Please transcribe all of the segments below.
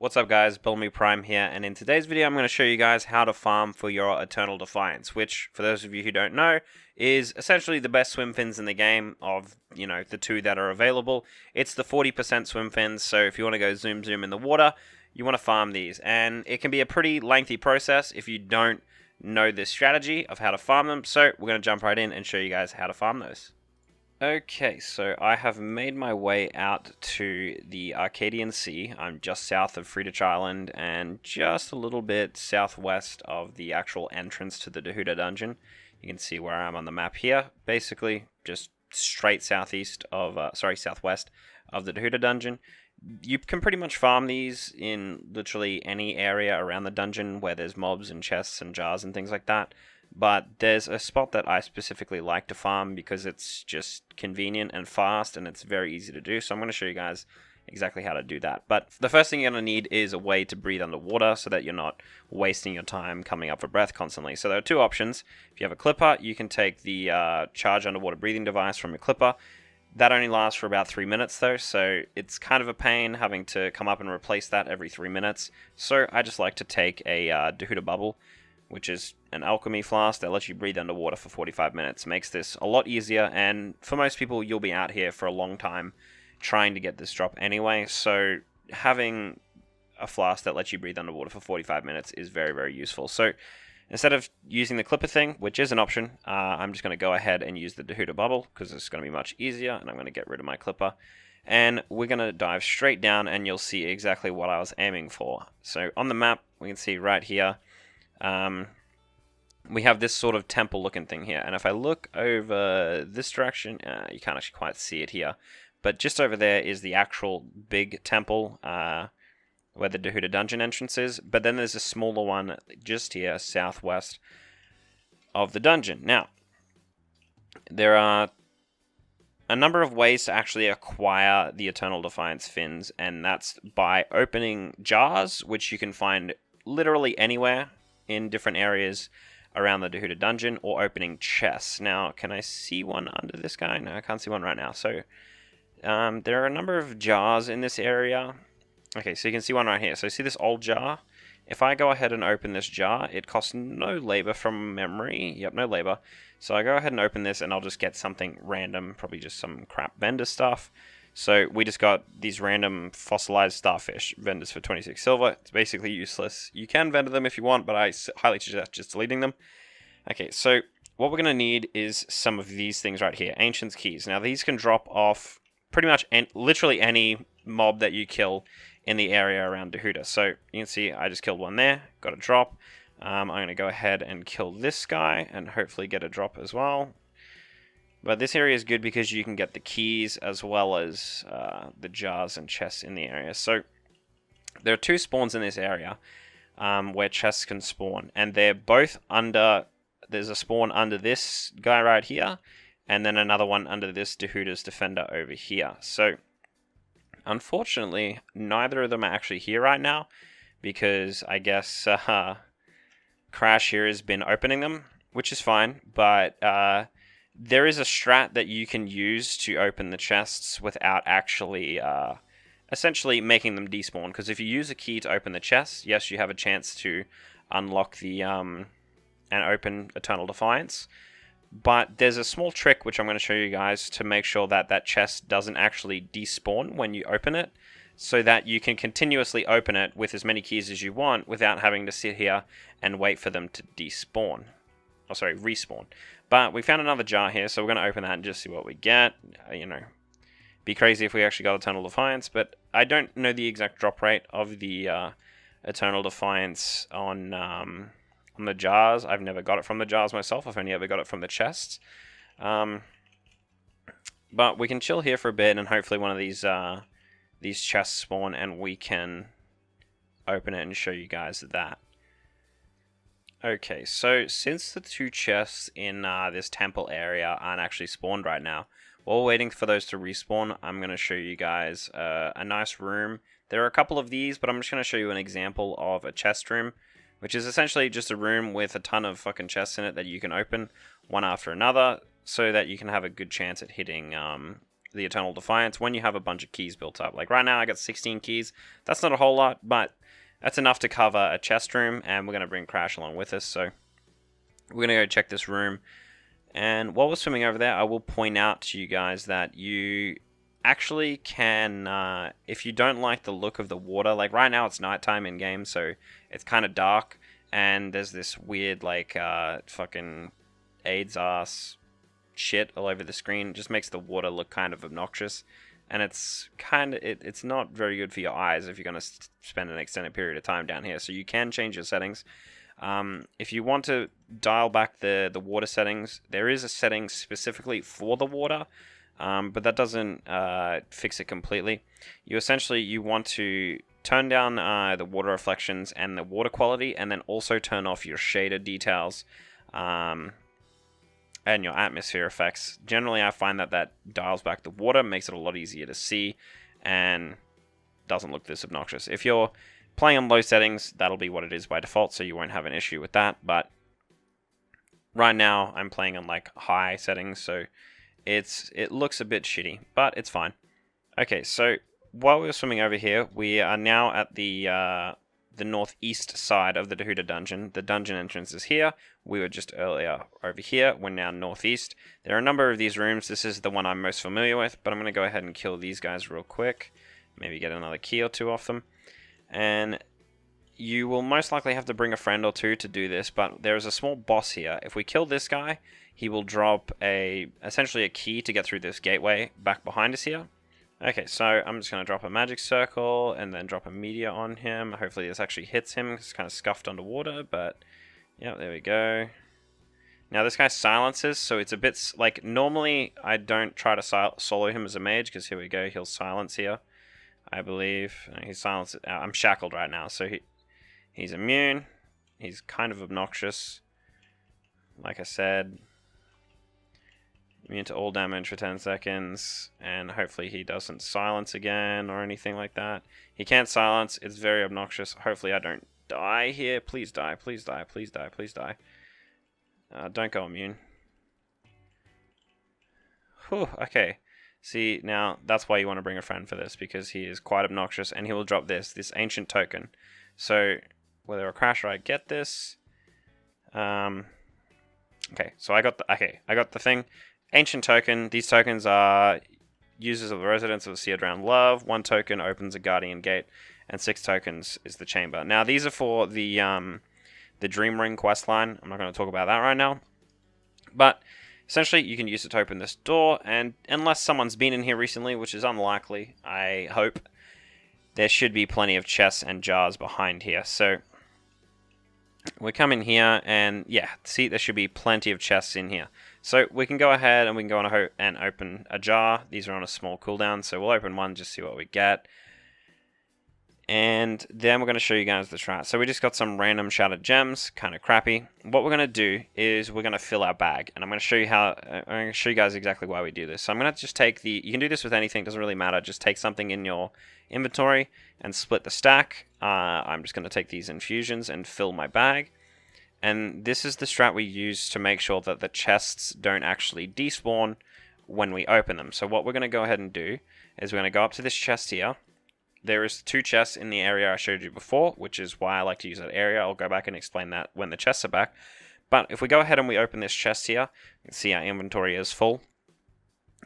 What's up guys, Belamy Prime here, and in today's video I'm going to show you guys how to farm for your Eternal Defiance, which, for those of you who don't know, is essentially the best swimfins in the game of, the two that are available. It's the 40% swimfins, so if you want to go zoom in the water, you want to farm these, and it can be a pretty lengthy process if you don't know this strategy of how to farm them, so we're going to jump right in and show you guys how to farm those. Okay, so I have made my way out to the Arcadian Sea. I'm just south of Friedrich Island and just a little bit southwest of the actual entrance to the Dehuda dungeon. You can see where I am on the map here. Basically, just straight southwest of the Dehuda dungeon. You can pretty much farm these in literally any area around the dungeon where there's mobs and chests and jars and things like that. But there's a spot that I specifically like to farm because it's just convenient and fast and it's very easy to do. So I'm going to show you guys exactly how to do that. But the first thing you're going to need is a way to breathe underwater so that you're not wasting your time coming up for breath constantly. So there are two options. If you have a clipper, you can take the charge underwater breathing device from your clipper. That only lasts for about 3 minutes though, so it's kind of a pain having to come up and replace that every 3 minutes. So I just like to take a Dehuda bubble, which is an alchemy flask that lets you breathe underwater for 45 minutes. Makes this a lot easier, and for most people, you'll be out here for a long time trying to get this drop anyway, so having a flask that lets you breathe underwater for 45 minutes is very, very useful. So instead of using the clipper thing, which is an option, I'm just going to go ahead and use the Dehuda bubble, because it's going to be much easier, and I'm going to get rid of my clipper. And we're going to dive straight down, and you'll see exactly what I was aiming for. So on the map, we can see right here, we have this sort of temple looking thing here, and if I look over this direction, you can't actually quite see it here, but just over there is the actual big temple where the Dehuda dungeon entrance is, but then there's a smaller one just here southwest of the dungeon. Now, there are a number of ways to actually acquire the Eternal Defiance fins, and that's by opening jars, which you can find literally anywhere in different areas around the Dehuda dungeon, or opening chests. Now, can I see one under this guy? No, I can't see one right now. So there are a number of jars in this area. Okay, so you can see one right here. So see this old jar? If I go ahead and open this jar, it costs no labor from memory. Yep, no labor. So I go ahead and open this, and I'll just get something random, probably just some crap vendor stuff. So we just got these random fossilized starfish vendors for 26 silver. It's basically useless. You can vendor them if you want, but I highly suggest just deleting them. Okay, so what we're going to need is some of these things right here. Ancient's Keys. Now these can drop off pretty much literally any mob that you kill in the area around Dehuda. So you can see I just killed one there, got a drop. I'm going to go ahead and kill this guy and hopefully get a drop as well. But this area is good because you can get the keys as well as the jars and chests in the area. So there are two spawns in this area where chests can spawn. And they're both under... There's a spawn under this guy right here, and then another one under this Dehuda's Defender over here. So unfortunately, neither of them are actually here right now, because I guess Crash here has been opening them, which is fine, but... there is a strat that you can use to open the chests without actually essentially making them despawn. Because if you use a key to open the chests, yes, you have a chance to unlock the and open Eternal Defiance. But there's a small trick which I'm going to show you guys to make sure that that chest doesn't actually despawn when you open it, so that you can continuously open it with as many keys as you want without having to sit here and wait for them to despawn. Oh, sorry, respawn. But we found another jar here, so we're going to open that and just see what we get. Be crazy if we actually got Eternal Defiance, but I don't know the exact drop rate of the Eternal Defiance on the jars. I've never got it from the jars myself. I've only ever got it from the chests. But we can chill here for a bit, and hopefully one of these chests spawn, and we can open it and show you guys that. Okay, so since the two chests in this temple area aren't actually spawned right now, while we're waiting for those to respawn, I'm going to show you guys a nice room. There are a couple of these, but I'm just going to show you an example of a chest room, which is essentially just a room with a ton of fucking chests in it that you can open one after another, so that you can have a good chance at hitting the Eternal Defiance when you have a bunch of keys built up. Like right now I got 16 keys. That's not a whole lot, but that's enough to cover a chest room, and we're going to bring Crash along with us. So we're going to go check this room. And while we're swimming over there, I will point out to you guys that you actually can, if you don't like the look of the water, like right now it's nighttime in game, so it's kind of dark, and there's this weird like fucking AIDS ass shit all over the screen. It just makes the water look kind of obnoxious, and it's it's not very good for your eyes if you're going to spend an extended period of time down here. So you can change your settings. If you want to dial back the water settings, there is a setting specifically for the water, but that doesn't fix it completely. You want to turn down the water reflections and the water quality, and then also turn off your shader details and your atmosphere effects. Generally, I find that dials back the water, makes it a lot easier to see, and doesn't look this obnoxious. If you're playing on low settings, that'll be what it is by default, so you won't have an issue with that. But right now, I'm playing on like high settings, so it looks a bit shitty, but it's fine. Okay, so while we're swimming over here, we are now at the northeast side of the Dehuda dungeon. The dungeon entrance is here. We were just earlier over here. We're now northeast. There are a number of these rooms. This is the one I'm most familiar with, but I'm going to go ahead and kill these guys real quick. Maybe get another key or two off them. And you will most likely have to bring a friend or two to do this, but there is a small boss here. If we kill this guy, he will drop essentially a key to get through this gateway back behind us here. Okay, so I'm just going to drop a magic circle and then drop a meteor on him. Hopefully this actually hits him, 'cause it's kind of scuffed underwater, but yeah, there we go. Now this guy silences, so it's a bit like, normally I don't try to solo him as a mage, because here we go, he'll silence here, I believe. He's silenced. I'm shackled right now, so he's immune. He's kind of obnoxious. Like I said, immune to all damage for 10 seconds, and hopefully he doesn't silence again or anything like that. He can't silence. It's very obnoxious. Hopefully I don't die here. Please die. Please die. Please die. Please die. Don't go immune. Whew, okay. See, now that's why you want to bring a friend for this, because he is quite obnoxious, and he will drop this ancient token. So whether a Crash or I get this, okay, so I got the thing. Ancient token. These tokens are users of the residents of the Seared Round Love. 1 token opens a Guardian Gate, and 6 tokens is the chamber. Now these are for the Dream Ring questline. I'm not going to talk about that right now, but essentially you can use it to open this door, and unless someone's been in here recently, which is unlikely, I hope, there should be plenty of chests and jars behind here. So we come in here, and yeah, see, there should be plenty of chests in here. So we can go ahead and we can go on and open a jar. These are on a small cooldown, so we'll open one, just see what we get. And then we're going to show you guys the strat. So we just got some random shattered gems, kind of crappy. What we're going to do is we're going to fill our bag, and I'm going to show you I'm going to show you guys exactly why we do this. So I'm going to just take you can do this with anything, doesn't really matter. Just take something in your inventory and split the stack. I'm just going to take these infusions and fill my bag. And this is the strat we use to make sure that the chests don't actually despawn when we open them. So what we're going to go ahead and do is we're going to go up to this chest here. There is 2 chests in the area I showed you before, which is why I like to use that area. I'll go back and explain that when the chests are back. But if we go ahead and we open this chest here, you can see our inventory is full.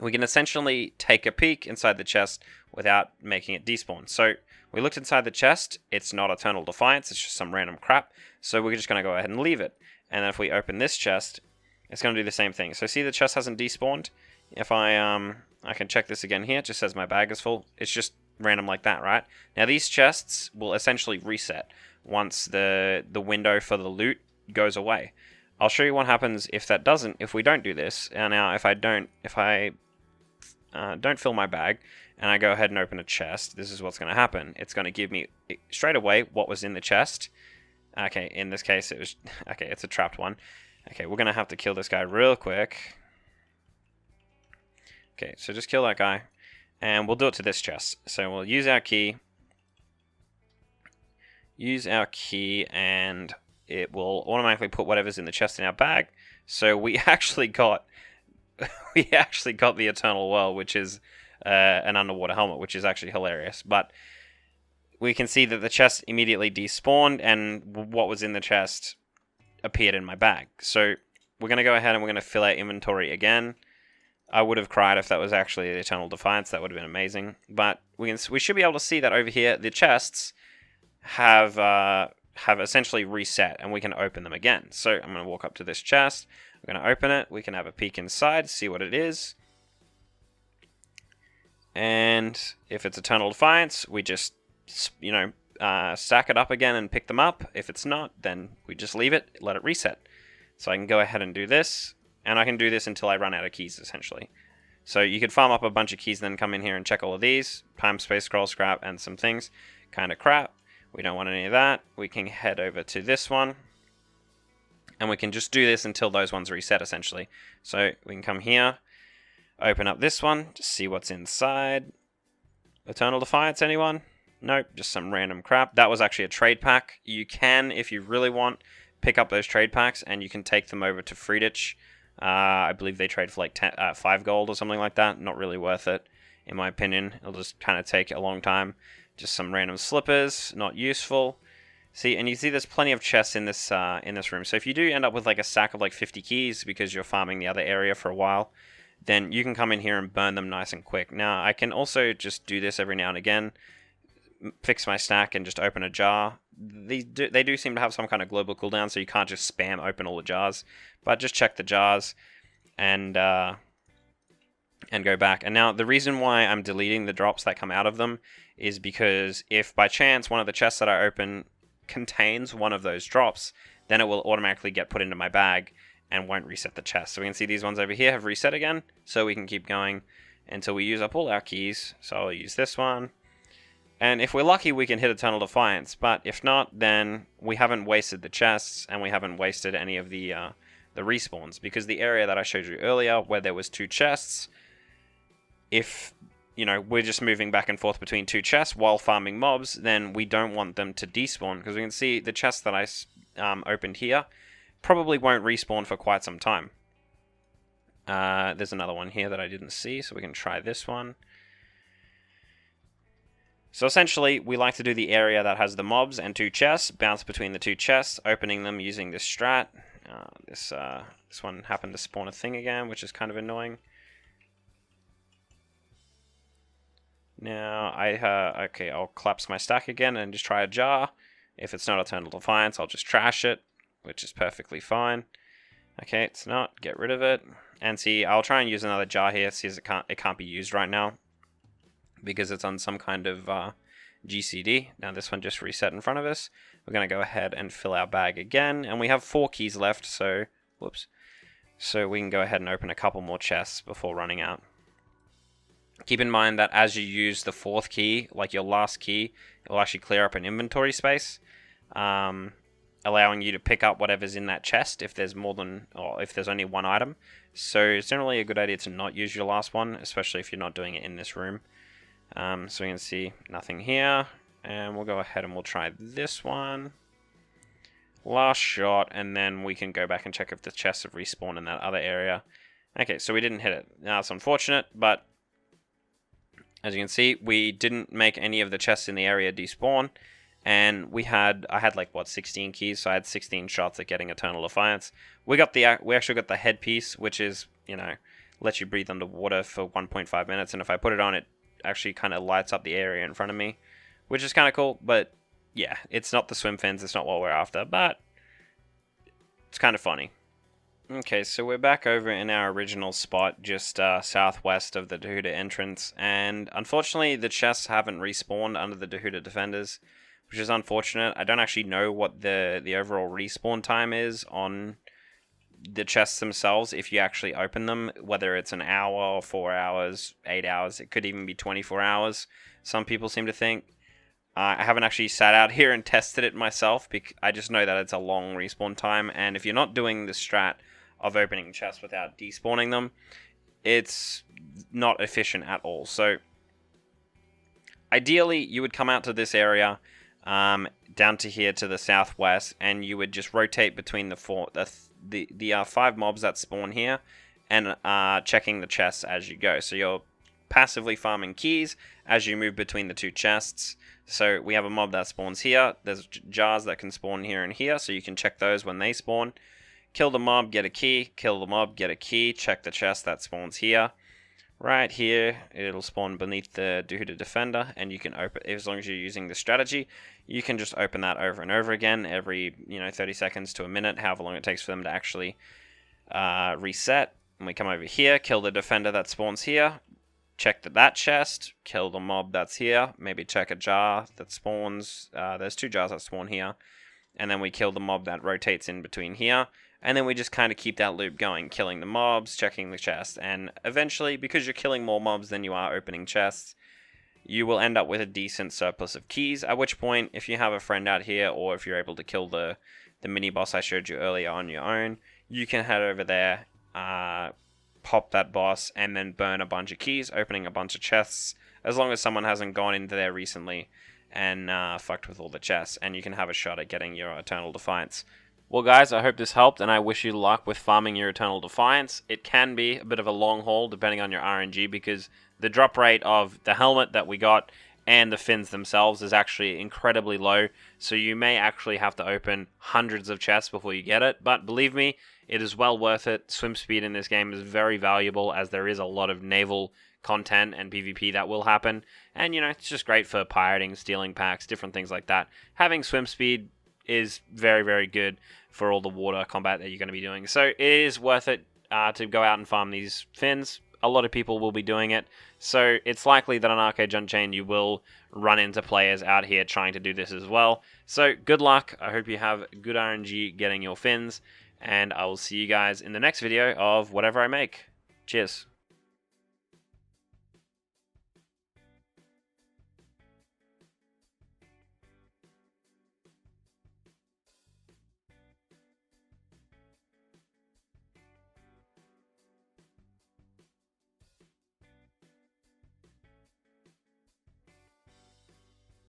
We can essentially take a peek inside the chest without making it despawn. So we looked inside the chest. It's not Eternal Defiance. It's just some random crap. So we're just going to go ahead and leave it. And then if we open this chest, it's going to do the same thing. So see, the chest hasn't despawned. If I can check this again here. It just says my bag is full. It's just random like that, right? Now these chests will essentially reset once the window for the loot goes away. I'll show you what happens if that doesn't, if we don't do this. And now if I don't fill my bag and I go ahead and open a chest, this is what's going to happen. It's going to give me straight away what was in the chest. Okay, in this case it was, okay, it's a trapped one. Okay, we're going to have to kill this guy real quick. Okay, so just kill that guy. And we'll do it to this chest. So we'll use our key. And it will automatically put whatever's in the chest in our bag. So we actually got we actually got the Eternal World, which is an underwater helmet, which is actually hilarious. But we can see that the chest immediately despawned, and what was in the chest appeared in my bag. So we're going to go ahead and we're going to fill our inventory again. I would have cried if that was actually the Eternal Defiance. That would have been amazing. But we should be able to see that over here, the chests have essentially reset, and we can open them again. So I'm going to walk up to this chest. We're going to open it. We can have a peek inside, see what it is. And if it's Eternal Defiance, we just, stack it up again and pick them up. If it's not, then we just leave it, let it reset. So I can go ahead and do this, and I can do this until I run out of keys, essentially. So you could farm up a bunch of keys, then come in here and check all of these. Time, space, scroll, scrap, and some things. Kind of crap. We don't want any of that. We can head over to this one, and we can just do this until those ones reset, essentially. So we can come here, open up this one, to see what's inside. Eternal Defiance, anyone? Nope, just some random crap. That was actually a trade pack. You can, if you really want, pick up those trade packs, and you can take them over to Freeditch. I believe they trade for like 5 gold or something like that. Not really worth it, in my opinion. It'll just kind of take a long time. Just some random slippers, not useful. See, and you see there's plenty of chests in this room. So if you do end up with like a stack of like 50 keys because you're farming the other area for a while, then you can come in here and burn them nice and quick. Now, I can also just do this every now and again. Fix my stack and just open a jar. They do seem to have some kind of global cooldown, so you can't just spam open all the jars. But just check the jars and go back. And now the reason why I'm deleting the drops that come out of them is because if by chance one of the chests that I open contains one of those drops, then it will automatically get put into my bag and won't reset the chest. So we can see these ones over here have reset again, so we can keep going until we use up all our keys. So I'll use this one. And if we're lucky, we can hit Eternal Defiance, but if not, then we haven't wasted the chests, and we haven't wasted any of the respawns, because the area that I showed you earlier, where there was 2 chests, if, we're just moving back and forth between 2 chests while farming mobs, then we don't want them to despawn, because we can see the chest that I opened here probably won't respawn for quite some time. There's another one here that I didn't see, so we can try this one. So essentially, we like to do the area that has the mobs and 2 chests, bounce between the 2 chests, opening them using this strat. This one happened to spawn a thing again, which is kind of annoying. Now, okay, I'll collapse my stack again and just try a jar. If it's not Eternal Defiance, I'll just trash it, which is perfectly fine. Okay, it's not. Get rid of it. And see, I'll try and use another jar here, see as it can't be used right now, because it's on some kind of GCD. Now this one just reset in front of us. We're going to go ahead and fill our bag again, and we have 4 keys left, so whoops. So we can go ahead and open a couple more chests before running out. Keep in mind that as you use the 4th key, like your last key, it will actually clear up an inventory space, allowing you to pick up whatever's in that chest if there's more than, or if there's only one item. So it's generally a good idea to not use your last one, especially if you're not doing it in this room. So we can see nothing here, and we'll go ahead and we'll try this one. Last shot, and then we can go back and check if the chests have respawned in that other area. Okay, so we didn't hit it. Now it's unfortunate, but as you can see, we didn't make any of the chests in the area despawn, and I had like what, 16 keys, so I had 16 shots at getting Eternal Defiance. We actually got the headpiece, which is, lets you breathe underwater for 1.5 minutes, and if I put it on, it actually kind of lights up the area in front of me, which is kind of cool. But yeah, it's not the swimfins, it's not what we're after, but it's kind of funny. Okay, so we're back over in our original spot, just southwest of the Dahuda entrance, and unfortunately the chests haven't respawned under the Dahuda defenders, which is unfortunate. I don't actually know what the overall respawn time is on the chests themselves if you actually open them, whether it's an hour or 4 hours, 8 hours. It could even be 24 hours, some people seem to think. I haven't actually sat out here and tested it myself, because I just know that it's a long respawn time, and if you're not doing the strat of opening chests without despawning them, it's not efficient at all. So ideally you would come out to this area, down to here to the southwest, and you would just rotate between the 5 mobs that spawn here, and checking the chests as you go. So you're passively farming keys as you move between the two chests. So we have a mob that spawns here. There's jars that can spawn here and here, so you can check those when they spawn. Kill the mob, get a key. Kill the mob, get a key. Check the chest that spawns here. Right here, it'll spawn beneath the Dehuda Defender, and you can open, as long as you're using the strategy, you can just open that over and over again every 30 seconds to a minute, however long it takes for them to actually reset. And we come over here, kill the defender that spawns here, check that chest, kill the mob that's here, maybe check a jar that spawns, there's 2 jars that spawn here, and then we kill the mob that rotates in between here, and then we just kind of keep that loop going, killing the mobs, checking the chest, and eventually, because you're killing more mobs than you are opening chests, you will end up with a decent surplus of keys, at which point, if you have a friend out here, or if you're able to kill the mini-boss I showed you earlier on your own, you can head over there, pop that boss, and then burn a bunch of keys, opening a bunch of chests, as long as someone hasn't gone into there recently and fucked with all the chests, and you can have a shot at getting your Eternal Defiance. Well guys, I hope this helped, and I wish you luck with farming your Eternal Defiance. It can be a bit of a long haul depending on your RNG, because the drop rate of the helmet that we got and the fins themselves is actually incredibly low, so you may actually have to open hundreds of chests before you get it, but believe me, it is well worth it. Swim speed in this game is very valuable, as there is a lot of naval content and PvP that will happen, and it's just great for pirating, stealing packs, different things like that. Having swim speed is very, very good for all the water combat that you're going to be doing. So it is worth it to go out and farm these fins. A lot of people will be doing it. So it's likely that on ArcheAge Unchained you will run into players out here trying to do this as well. So good luck. I hope you have good RNG getting your fins. And I will see you guys in the next video of whatever I make. Cheers.